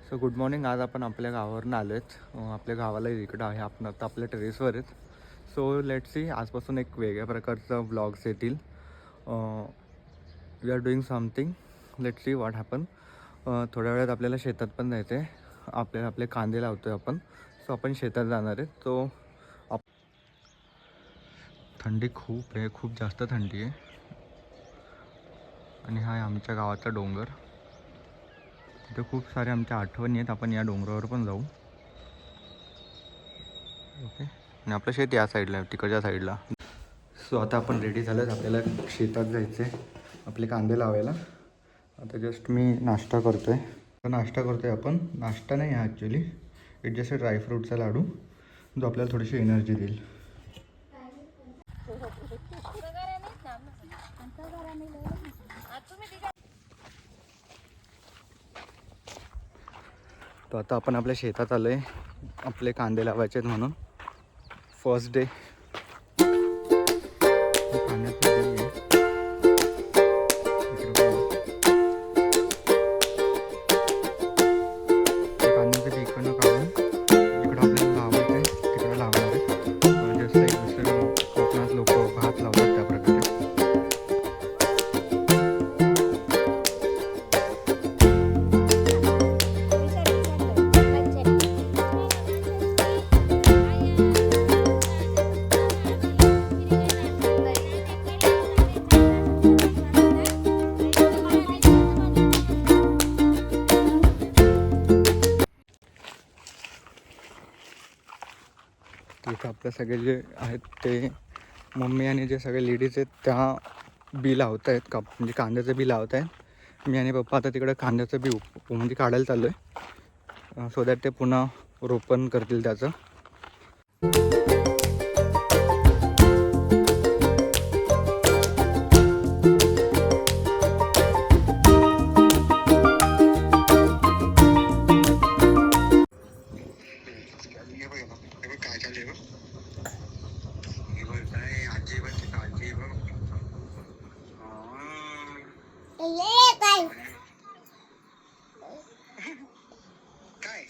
So good morning. आज आपण आपल्या गावावरून आलो आहेत. आपल्या गावाला इकडं आहे, आपण आता आपल्या टेरेसवर आहेत. सो लेट्स सी, आजपासून एक वेगळ्या प्रकारचं व्लॉग्स येतील. We are doing something. Let's see what happen. थोड्या वेळात आपल्याला शेतात पण जायचं आहे. आपले कांदे लावतो आहे आपण. सो आपण शेतात जाणार आहे. तो थंडी खूप आहे, खूप जास्त थंडी आहे. आणि हा आहे आमच्या गावाचा डोंगर. तिथे खूप सारे आमच्या आठवणी आहेत. आपण या डोंगरावर पण जाऊ. ओके. आणि आपलं शेत या साईडला आहे, तिकडच्या साईडला. सो आता आपण रेडी झालं. आपल्याला शेतात जायचं आहे आपले कांदे लावायला. आता जस्ट मी नाश्ता करतो आहे. आपण नाश्ता नाही आहे ॲक्च्युली. इट जस्ट ड्रायफ्रूटचा लाडू जो आपल्याला थोडीशी एनर्जी देईल. तो आता आपण आपल्या शेतात आलो आहे आपले कांदे लावायचे आहेत म्हणून. First day. इथं आपले सगळे जे आहेत ते मम्मी आणि जे सगळे लेडीज आहेत त्या बी लावत आहेत म्हणजे कांद्याचं बी लावत आहेत. मी आणि पप्पा आता तिकडे कांद्याचं बी म्हणजे काढायला चाललो आहे. सो दॅट ते पुन्हा रोपण करतील त्याचं. काय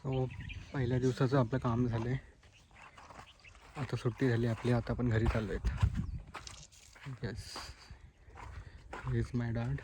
सो पहिल्या दिवसाचं आपलं काम झालं आहे. आता सुट्टी झाली आपली. आता आपण घरी चाललो आहेत. Yes, is my dad.